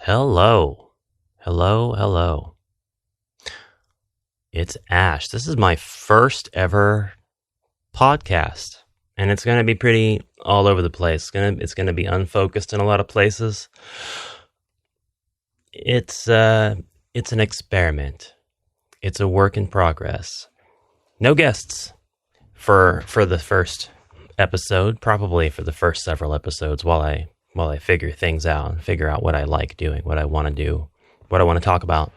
Hello. Hello. It's Ash. This is my first ever podcast, and it's going to be pretty all over the place. It's going to be unfocused in a lot of places. It's an experiment. It's a work in progress. No guests for the first episode, probably for the first several episodes while I figure things out and figure out what I like doing, what I want to do, what I want to talk about.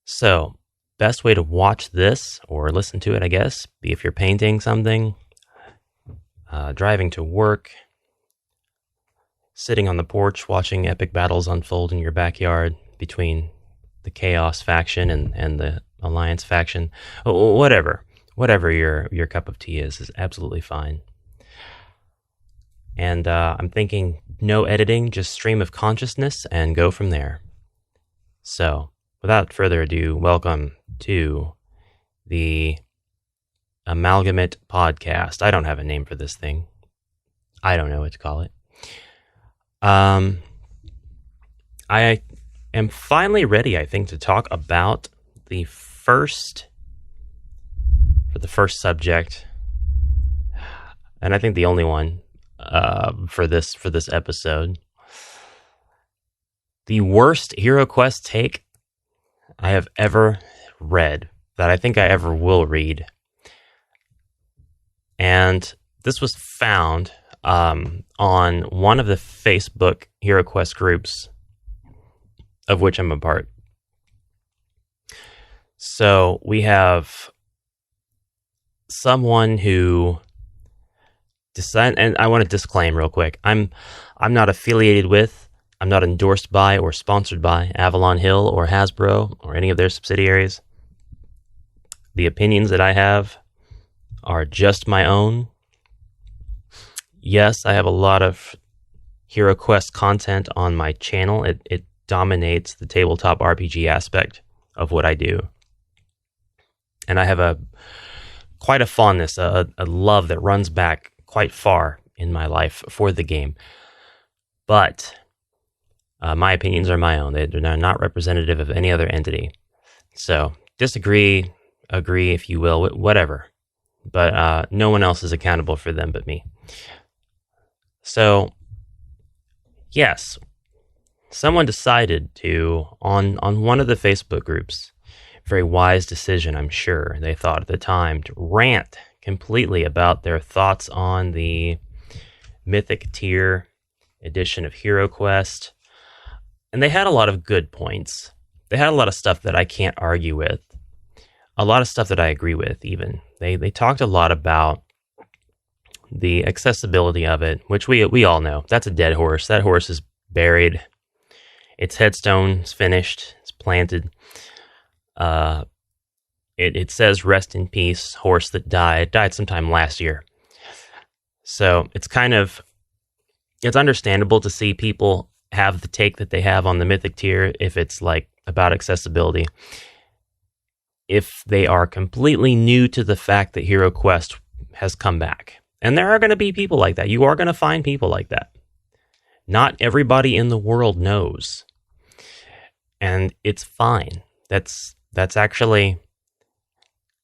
So, best way to watch this or listen to it, I guess, be if you're painting something, driving to work, sitting on the porch watching epic battles unfold in your backyard between the Chaos faction and the Alliance faction, whatever your cup of tea is absolutely fine. And I'm thinking no editing, just stream of consciousness and go from there. So, without further ado, welcome to the Amalgamate Podcast. I don't have a name for this thing. I don't know what to call it. I am finally ready, I think, to talk about the first subject, and I think the only one for this episode. The worst HeroQuest take I have ever read, that I think I ever will read. And this was found on one of the Facebook HeroQuest groups, of which I'm a part. So we have someone who decided, and I want to disclaim real quick, I'm not affiliated with, I'm not endorsed by or sponsored by Avalon Hill or Hasbro or any of their subsidiaries. The opinions that I have are just my own. Yes, I have a lot of HeroQuest content on my channel. It dominates the tabletop RPG aspect of what I do. And I have quite a fondness, a love that runs back quite far in my life for the game. But my opinions are my own. They're not representative of any other entity. So disagree, agree, if you will, whatever. But no one else is accountable for them but me. So, yes, someone decided to, on one of the Facebook groups, very wise decision, I'm sure, they thought at the time, to rant completely about their thoughts on the Mythic Tier edition of HeroQuest. And they had a lot of good points. They had a lot of stuff that I can't argue with. A lot of stuff that I agree with, even. They talked a lot about the accessibility of it, which we all know. That's a dead horse. That horse is buried. Its headstone is finished. It's planted. It says rest in peace, horse that died sometime last year. So it's understandable to see people have the take that they have on the Mythic Tier if it's like about accessibility. If they are completely new to the fact that HeroQuest has come back. And there are going to be people like that. You are going to find people like that. Not everybody in the world knows. And it's fine. That's actually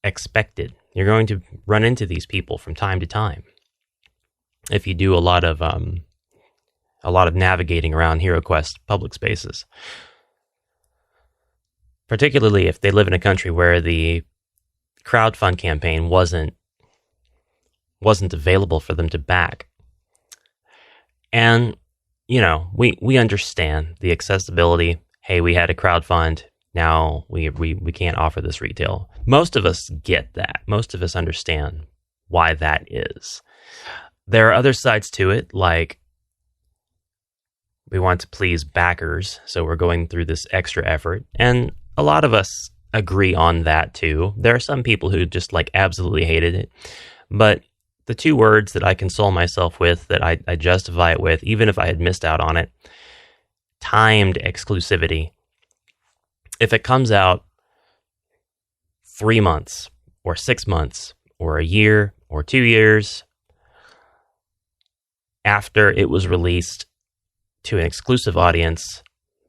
expected. You're going to run into these people from time to time. If you do a lot of navigating around HeroQuest public spaces. Particularly if they live in a country where the crowdfund campaign wasn't available for them to back. And, you know, we understand the accessibility. Hey, we had a crowdfund. Now we can't offer this retail. Most of us get that. Most of us understand why that is. There are other sides to it, like we want to please backers, so we're going through this extra effort. And a lot of us agree on that too. There are some people who just like absolutely hated it. But the two words that I console myself with, that I justify it with, even if I had missed out on it, timed exclusivity. If it comes out 3 months or 6 months or a year or 2 years after it was released to an exclusive audience,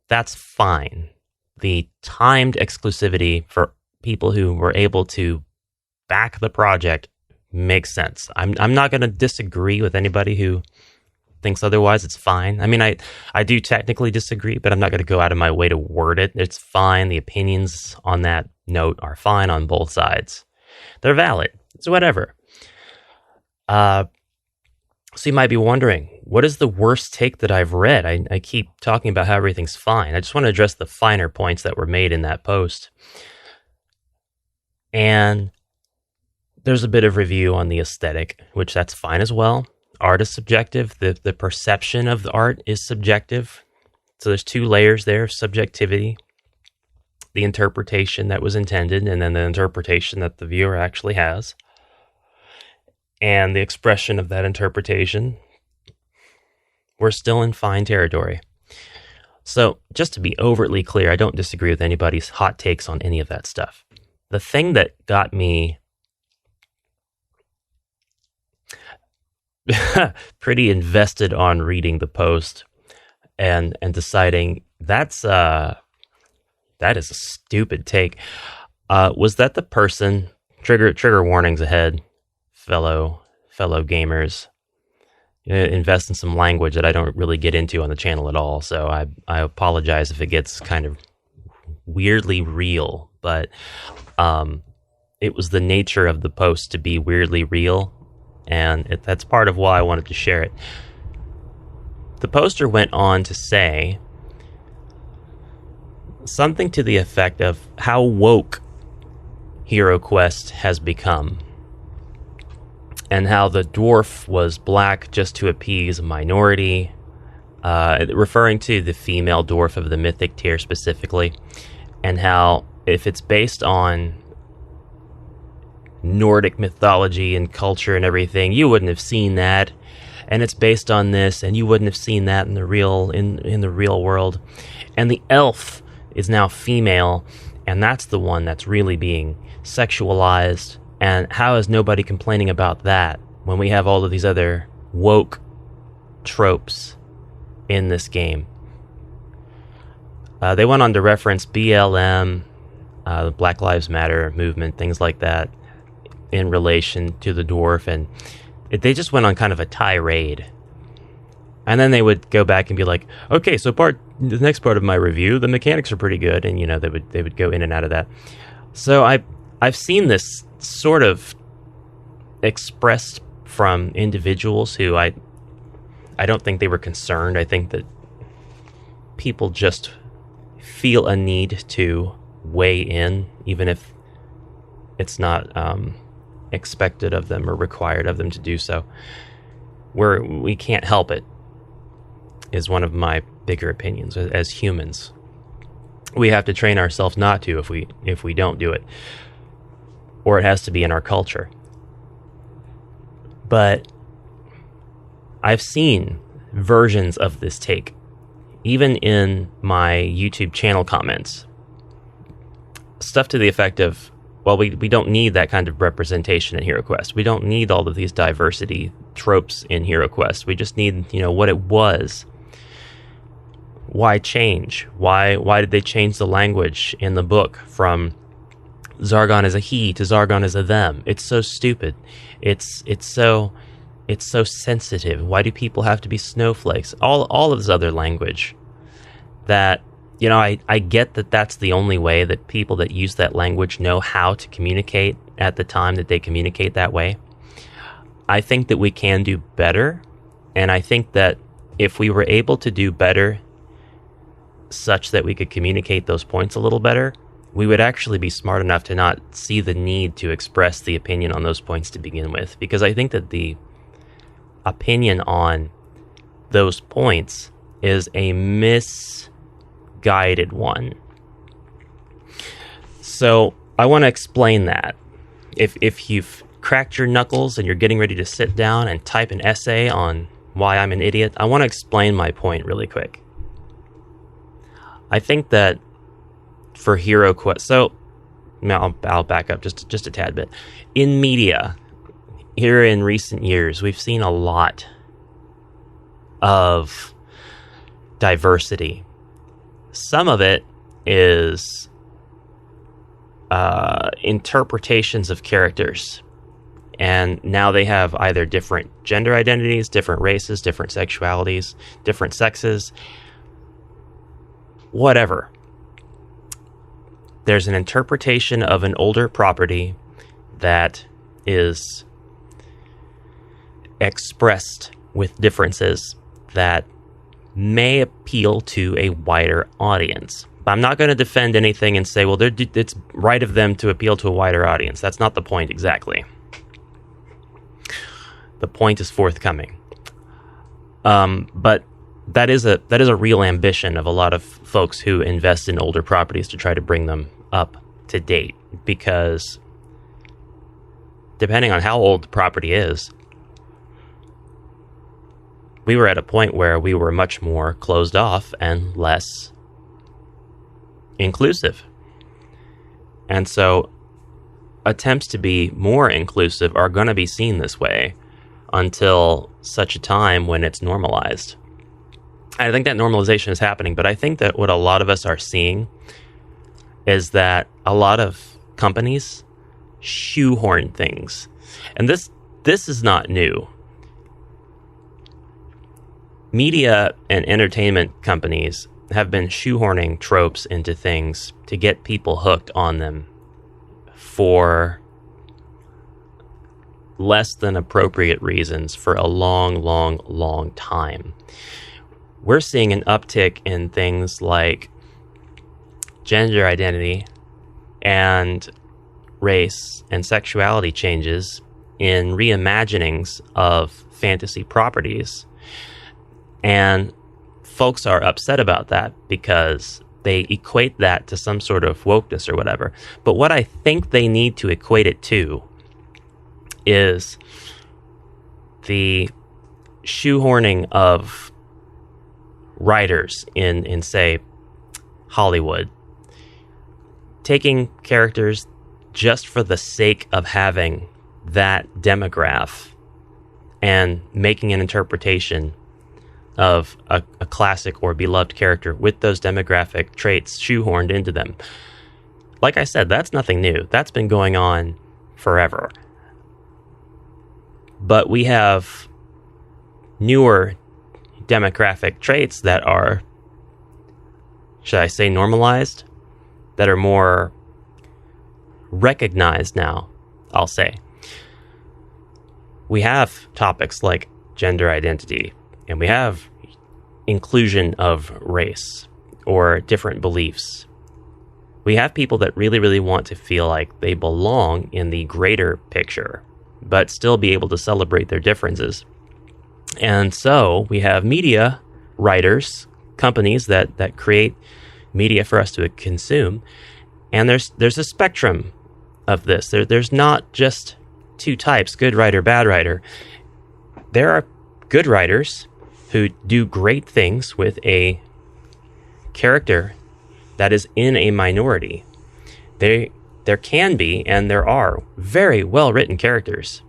that's fine. The timed exclusivity for people who were able to back the project makes sense. I'm not going to disagree with anybody who thinks otherwise. It's fine. I mean, I do technically disagree, but I'm not going to go out of my way to word it. It's fine. The opinions on that note are fine on both sides. They're valid. It's whatever. So you might be wondering, what is the worst take that I've read? I keep talking about how everything's fine. I just want to address the finer points that were made in that post. And there's a bit of review on the aesthetic, which that's fine as well. Art is subjective. The perception of the art is subjective. So there's two layers there: subjectivity, the interpretation that was intended, and then the interpretation that the viewer actually has, and the expression of that interpretation. We're still in fine territory. So just to be overtly clear, I don't disagree with anybody's hot takes on any of that stuff. The thing that got me pretty invested on reading the post and deciding that is a stupid take, was that the person, trigger warnings ahead, fellow gamers, invest in some language that I don't really get into on the channel at all, so I apologize if it gets kind of weirdly real, but it was the nature of the post to be weirdly real, and that's part of why I wanted to share it. The poster went on to say something to the effect of how woke HeroQuest has become, and how the dwarf was black just to appease a minority, referring to the female dwarf of the mythic tier specifically, and how if it's based on Nordic mythology and culture and everything, you wouldn't have seen that, and it's based on this, and you wouldn't have seen that in the real world, and the elf is now female, and that's the one that's really being sexualized, and how is nobody complaining about that when we have all of these other woke tropes in this game? They went on to reference BLM, the Black Lives Matter movement, things like that, in relation to the dwarf, and they just went on kind of a tirade. And then they would go back and be like, okay, so the next part of my review, the mechanics are pretty good, and they would go in and out of that. So I've seen this sort of expressed from individuals who I don't think they were concerned. I think that people just feel a need to weigh in, even if it's not expected of them or required of them to do so. We can't help it, is one of my bigger opinions. As humans, we have to train ourselves not to if we don't do it, or it has to be in our culture. But I've seen versions of this take, even in my YouTube channel comments, stuff to the effect of, well, we don't need that kind of representation in HeroQuest. We don't need all of these diversity tropes in HeroQuest. We just need, what it was. Why change? Why did they change the language in the book from Zargon as a he to Zargon as a them? It's so stupid. It's so sensitive. Why do people have to be snowflakes? All of this other language that, I get that that's the only way that people that use that language know how to communicate at the time that they communicate that way. I think that we can do better, and I think that if we were able to do better such that we could communicate those points a little better, we would actually be smart enough to not see the need to express the opinion on those points to begin with, because I think that the opinion on those points is a misguided one. So I want to explain that. If you've cracked your knuckles and you're getting ready to sit down and type an essay on why I'm an idiot, I want to explain my point really quick. I think that for HeroQuest, so I'll back up just a tad bit. In media, here in recent years, we've seen a lot of diversity. Some of it is interpretations of characters. And now they have either different gender identities, different races, different sexualities, different sexes, whatever. There's an interpretation of an older property that is expressed with differences that may appeal to a wider audience. I'm not going to defend anything and say, well, it's right of them to appeal to a wider audience. That's not the point exactly. The point is forthcoming. But that is a real ambition of a lot of folks who invest in older properties to try to bring them up to date, because depending on how old the property is, we were at a point where we were much more closed off and less inclusive. And so attempts to be more inclusive are going to be seen this way until such a time when it's normalized. I think that normalization is happening, but I think that what a lot of us are seeing is that a lot of companies shoehorn things. And this is not new. Media and entertainment companies have been shoehorning tropes into things to get people hooked on them for less than appropriate reasons for a long time. We're seeing an uptick in things like gender identity and race and sexuality changes in reimaginings of fantasy properties. And folks are upset about that because they equate that to some sort of wokeness or whatever. But what I think they need to equate it to is the shoehorning of writers in say, Hollywood, taking characters just for the sake of having that demographic and making an interpretation of a classic or beloved character with those demographic traits shoehorned into them. Like I said, that's nothing new. That's been going on forever. But we have newer demographic traits that are, should I say, normalized, that are more recognized now, I'll say. We have topics like gender identity, and we have inclusion of race or different beliefs. We have people that really want to feel like they belong in the greater picture, but still be able to celebrate their differences. And so we have media writers, companies that create media for us to consume. And there's a spectrum of this. There's not just two types, good writer, bad writer. There are good writers who do great things with a character that is in a minority. There can be, and there are, very well-written characters.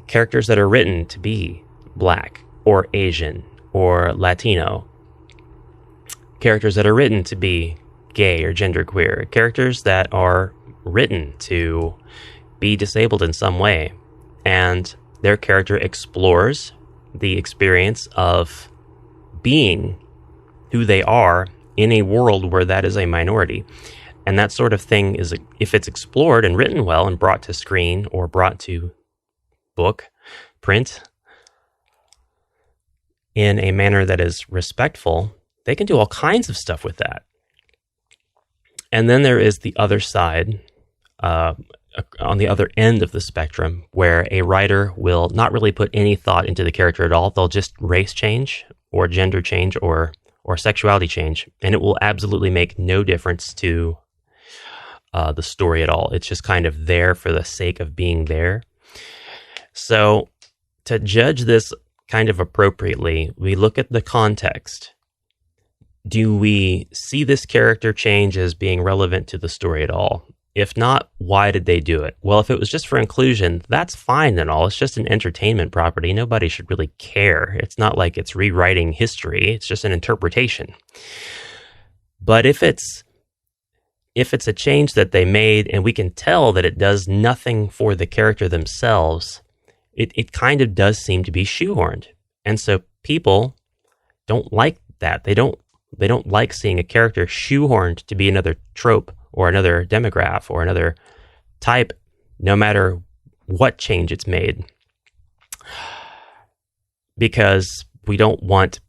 Characters that are written to be Black or Asian or Latino. Characters that are written to be gay or genderqueer. Characters that are written to be disabled in some way. And their character explores the experience of being who they are in a world where that is a minority. And that sort of thing is, if it's explored and written well and brought to screen or brought to book, print, in a manner that is respectful, they can do all kinds of stuff with that. And then there is the other side, on the other end of the spectrum, where a writer will not really put any thought into the character at all. They'll just race change or gender change or sexuality change, and it will absolutely make no difference to the story at all. It's just kind of there for the sake of being there. So to judge this kind of appropriately, we look at the context. Do we see this character change as being relevant to the story at all? If not, why did they do it? Well, if it was just for inclusion, that's fine and all. It's just an entertainment property. Nobody should really care. It's not like it's rewriting history. It's just an interpretation. But if it's a change that they made and we can tell that it does nothing for the character themselves, it kind of does seem to be shoehorned. And so people don't like that. They don't like seeing a character shoehorned to be another trope or another demograph or another type, no matter what change it's made. Because we don't want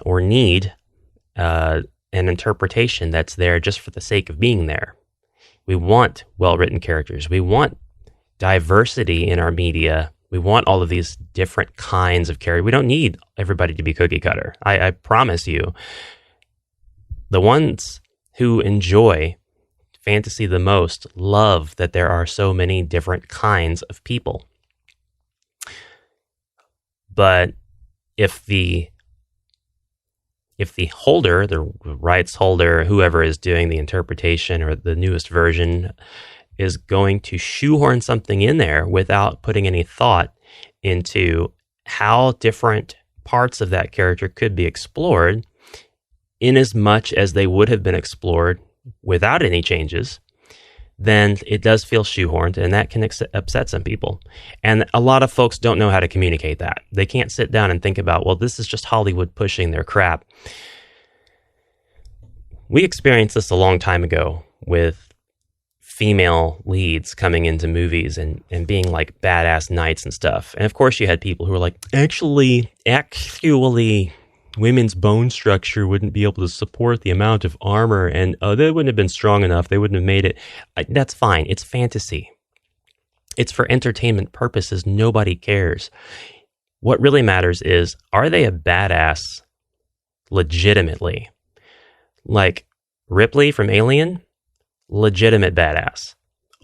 or need an interpretation that's there just for the sake of being there. We want well-written characters. We want diversity in our media. We want all of these different kinds of characters. We don't need everybody to be cookie cutter. I promise you, the ones who enjoy fantasy the most love that there are so many different kinds of people. But if the holder, the rights holder, whoever is doing the interpretation or the newest version, is going to shoehorn something in there without putting any thought into how different parts of that character could be explored, in as much as they would have been explored without any changes, then it does feel shoehorned, and that can upset some people. And a lot of folks don't know how to communicate that. They can't sit down and think about, well, this is just Hollywood pushing their crap. We experienced this a long time ago with female leads coming into movies and being like badass knights and stuff. And of course you had people who were like, actually, women's bone structure wouldn't be able to support the amount of armor, and they wouldn't have been strong enough. They wouldn't have made it. That's fine. It's fantasy. It's for entertainment purposes. Nobody cares. What really matters is, are they a badass legitimately? Like Ripley from Alien, legitimate badass.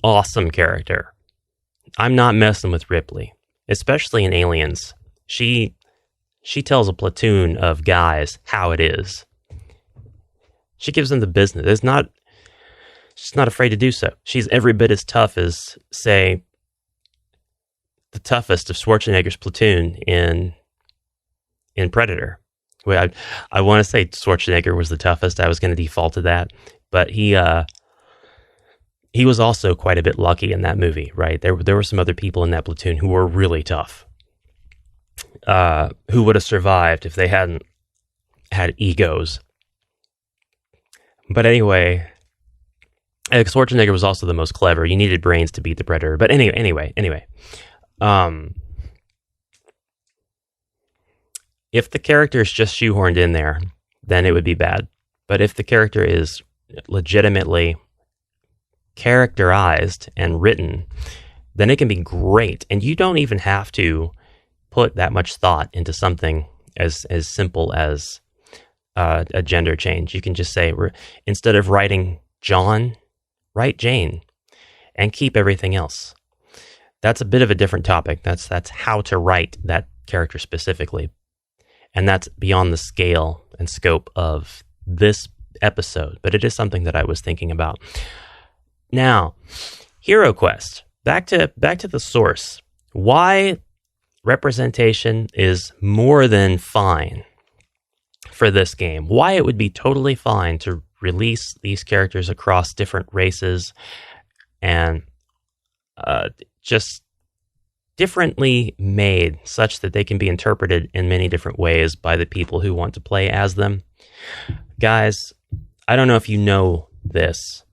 Awesome character. I'm not messing with Ripley, especially in Aliens. She tells a platoon of guys how it is. She gives them the business. She's not afraid to do so. She's every bit as tough as, say, the toughest of Schwarzenegger's platoon in Predator. Well, I want to say Schwarzenegger was the toughest. I was going to default to that, but he was also quite a bit lucky in that movie, right? There were some other people in that platoon who were really tough. Who would have survived if they hadn't had egos. But anyway, Schwarzenegger was also the most clever. You needed brains to beat the Predator. But anyway. If the character is just shoehorned in there, then it would be bad. But if the character is legitimately characterized and written, then it can be great. And you don't even have to put that much thought into something as simple as a gender change. You can just say, instead of writing John, write Jane, and keep everything else. That's a bit of a different topic. That's how to write that character specifically. And that's beyond the scale and scope of this episode, but it is something that I was thinking about. Now, HeroQuest. Back to the source. Why representation is more than fine for this game. Why it would be totally fine to release these characters across different races and just differently made such that they can be interpreted in many different ways by the people who want to play as them. Guys, I don't know if you know this,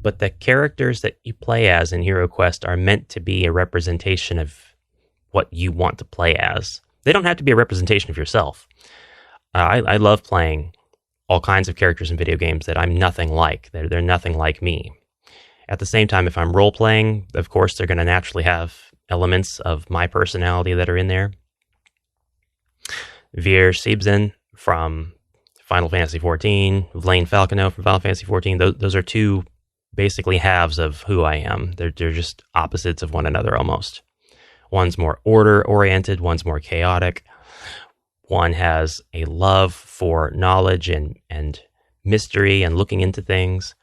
but the characters that you play as in HeroQuest are meant to be a representation of what you want to play as. They don't have to be a representation of yourself. I love playing all kinds of characters in video games that I'm nothing like. They're nothing like me. At the same time, if I'm role-playing, of course, they're going to naturally have elements of my personality that are in there. Veer Siebzen from Final Fantasy XIV, Vlaine Falconeau from Final Fantasy XIV, those are two basically halves of who I am. They're just opposites of one another almost. One's more order-oriented, one's more chaotic. One has a love for knowledge and mystery and looking into things.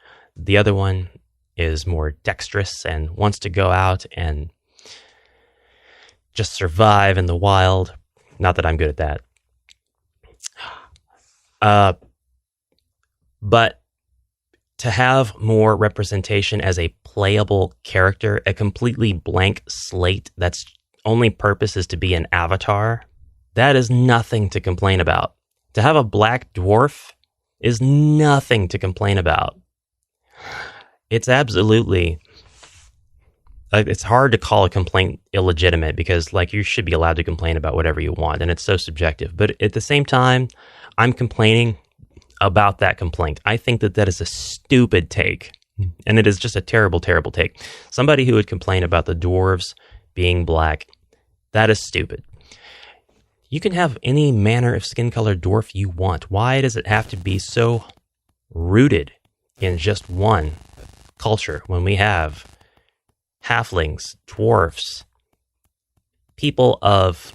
the other one is more dexterous and wants to go out and just survive in the wild. Not that I'm good at that. But to have more representation as a playable character, a completely blank slate that's only purpose is to be an avatar, that is nothing to complain about. To have a black dwarf is nothing to complain about. It's absolutely... it's hard to call a complaint illegitimate because, like, you should be allowed to complain about whatever you want, and it's so subjective. But at the same time, I'm complaining about that complaint. I think that is a stupid take, and it is just a terrible, terrible take. Somebody who would complain about the dwarves being black, that is stupid. You can have any manner of skin-colored dwarf you want. Why does it have to be so rooted in just one culture when we have halflings, dwarfs, people of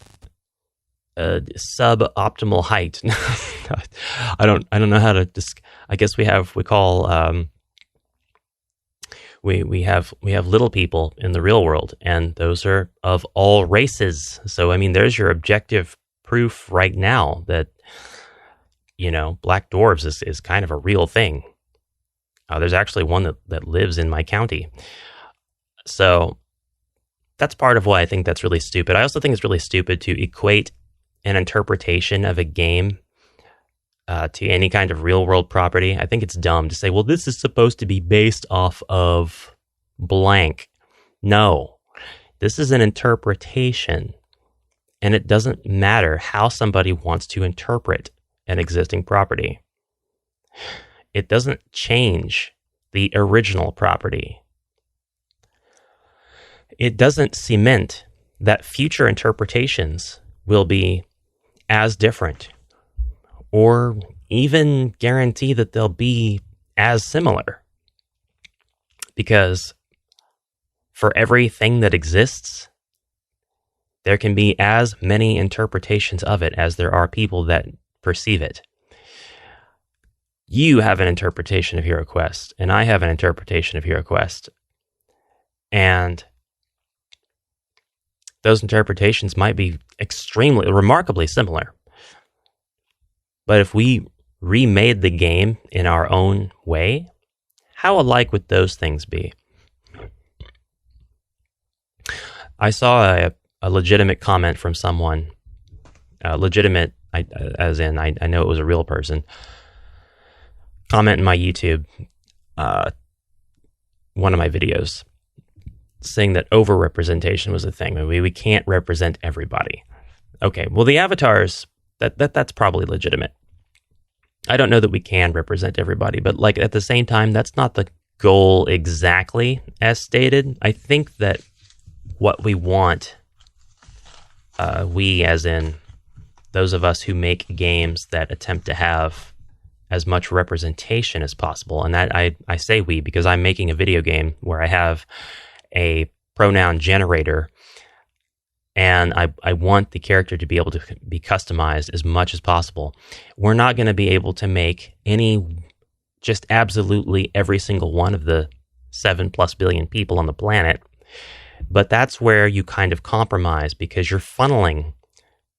suboptimal height? I don't know how to. I guess we have little people in the real world, and those are of all races. So I mean, there's your objective proof right now that, you know, black dwarves is kind of a real thing. There's actually one that lives in my county. So that's part of why I think that's really stupid. I also think it's really stupid to equate an interpretation of a game to any kind of real world property. I think it's dumb to say, well, this is supposed to be based off of blank. No, this is an interpretation, and it doesn't matter how somebody wants to interpret an existing property. It doesn't change the original property. It doesn't cement that future interpretations will be as different, or even guarantee that they'll be as similar. Because for everything that exists, there can be as many interpretations of it as there are people that perceive it. You have an interpretation of HeroQuest, and I have an interpretation of HeroQuest. And those interpretations might be remarkably similar. But if we remade the game in our own way, how alike would those things be? I saw a legitimate comment from someone, legitimate, as in I know it was a real person, comment in my YouTube, one of my videos, saying that overrepresentation was a thing. I mean, we can't represent everybody. Okay, well, the avatars, that's probably legitimate. I don't know that we can represent everybody, but like at the same time, that's not the goal exactly as stated. I think that what we want, we as in those of us who make games that attempt to have as much representation as possible, and that I say we because I'm making a video game where I have a pronoun generator, and I want the character to be able to be customized as much as possible. We're not going to be able to make just absolutely every single one of the 7+ billion people on the planet, but that's where you kind of compromise because you're funneling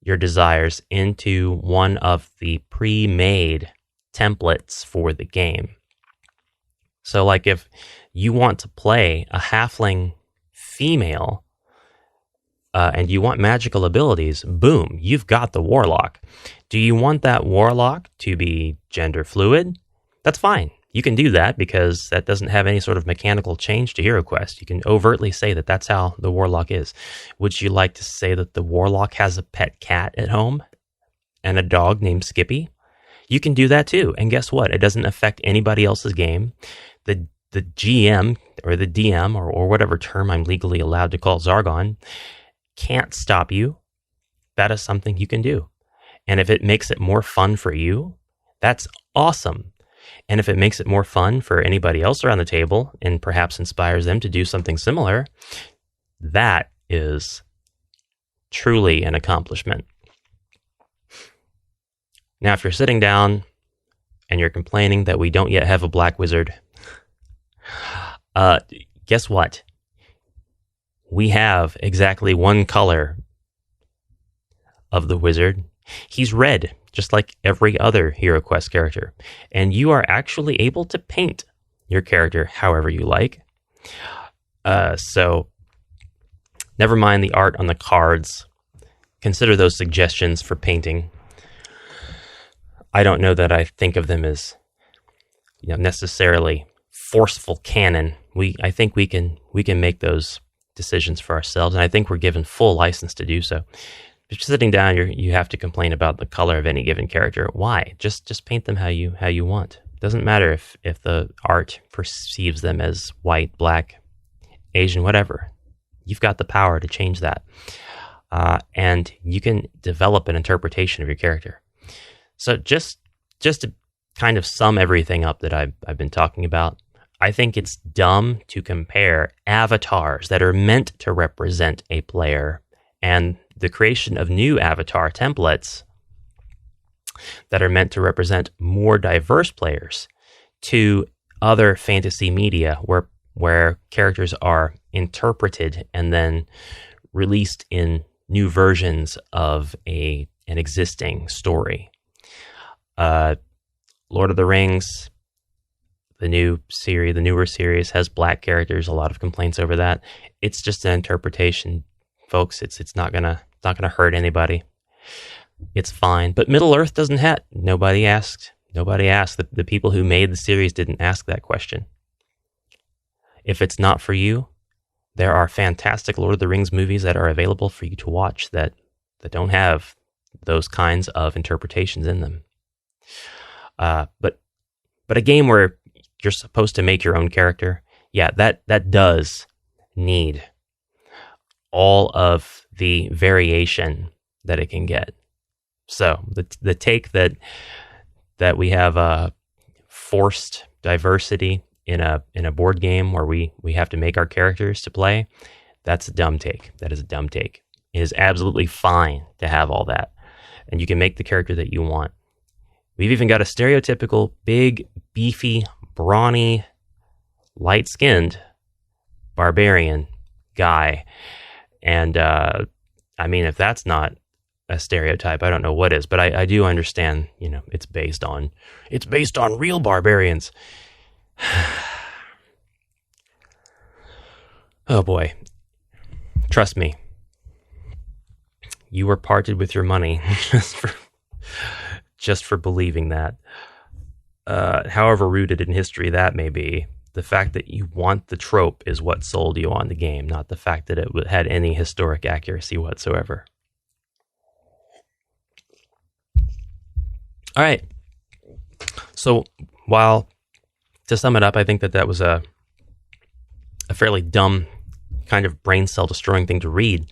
your desires into one of the pre-made templates for the game. So like if you want to play a halfling female and you want magical abilities, boom, you've got the warlock. Do you want that warlock to be gender fluid? That's fine. You can do that because that doesn't have any sort of mechanical change to HeroQuest. You can overtly say that that's how the warlock is. Would you like to say that the warlock has a pet cat at home and a dog named Skippy? You can do that too. And guess what? It doesn't affect anybody else's game. The GM or the DM or whatever term I'm legally allowed to call Zargon can't stop you. That is something you can do. And if it makes it more fun for you, that's awesome. And if it makes it more fun for anybody else around the table and perhaps inspires them to do something similar, that is truly an accomplishment. Now, if you're sitting down and you're complaining that we don't yet have a black wizard, Guess what? We have exactly one color of the wizard. He's red, just like every other HeroQuest character. And you are actually able to paint your character however you like. So never mind the art on the cards. Consider those suggestions for painting. I don't know that I think of them as, necessarily forceful canon. I think we can make those decisions for ourselves, and I think we're given full license to do so. If you're sitting down, you have to complain about the color of any given character. Why? Just paint them how you want. Doesn't matter if the art perceives them as white, black, Asian, whatever. You've got the power to change that. And you can develop an interpretation of your character. So just to kind of sum everything up that I've been talking about, I think it's dumb to compare avatars that are meant to represent a player and the creation of new avatar templates that are meant to represent more diverse players to other fantasy media where characters are interpreted and then released in new versions of an existing story. Lord of the Rings, the newer series has black characters. A lot of complaints over that. It's just an interpretation, folks. It's not gonna hurt anybody. It's fine. But Middle Earth doesn't have. Nobody asked. The people who made the series didn't ask that question. If it's not for you, there are fantastic Lord of the Rings movies that are available for you to watch that don't have those kinds of interpretations in them. But a game where you're supposed to make your own character, yeah, that does need all of the variation that it can get. So the take that we have forced diversity in a board game where we have to make our characters to play, that's a dumb take. That is a dumb take. It is absolutely fine to have all that, and you can make the character that you want. We've even got a stereotypical big, beefy, brawny, light-skinned barbarian guy. And if that's not a stereotype, I don't know what is. But I do understand, it's based on real barbarians. Oh boy. Trust me. You were parted with your money just for believing that. However rooted in history that may be, the fact that you want the trope is what sold you on the game, not the fact that it had any historic accuracy whatsoever. All right. So, to sum it up, I think that was a fairly dumb, kind of brain cell destroying thing to read.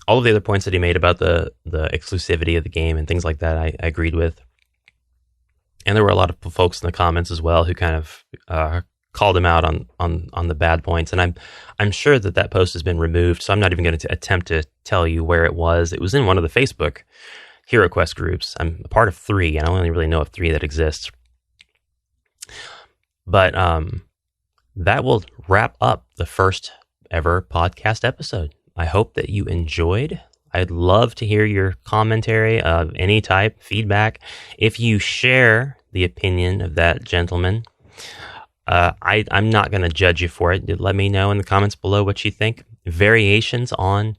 All of the other points that he made about the exclusivity of the game and things like that, I agreed with. And there were a lot of folks in the comments as well who kind of called him out on the bad points. And I'm sure that post has been removed, so I'm not even going to attempt to tell you where it was. It was in one of the Facebook HeroQuest groups. I'm a part of 3, and I only really know of 3 that exist. But that will wrap up the first ever podcast episode. I hope that you enjoyed. I'd love to hear your commentary of any type, feedback. If you share the opinion of that gentleman, I'm not going to judge you for it. Let me know in the comments below what you think. Variations on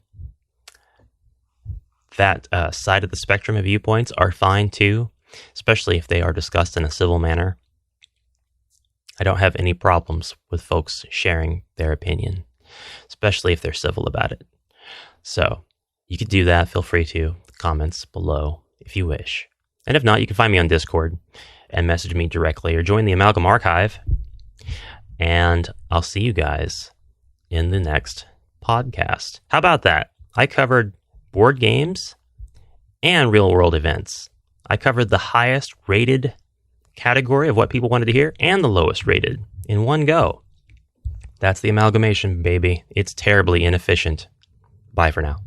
that side of the spectrum of viewpoints are fine too, especially if they are discussed in a civil manner. I don't have any problems with folks sharing their opinion, especially if they're civil about it. So you could do that. Feel free to comments below if you wish. And if not, you can find me on Discord and message me directly or join the Amalgam ArQive. And I'll see you guys in the next podcast. How about that? I covered board games and real world events. I covered the highest rated category of what people wanted to hear and the lowest rated in one go. That's the amalgamation, baby. It's terribly inefficient. Bye for now.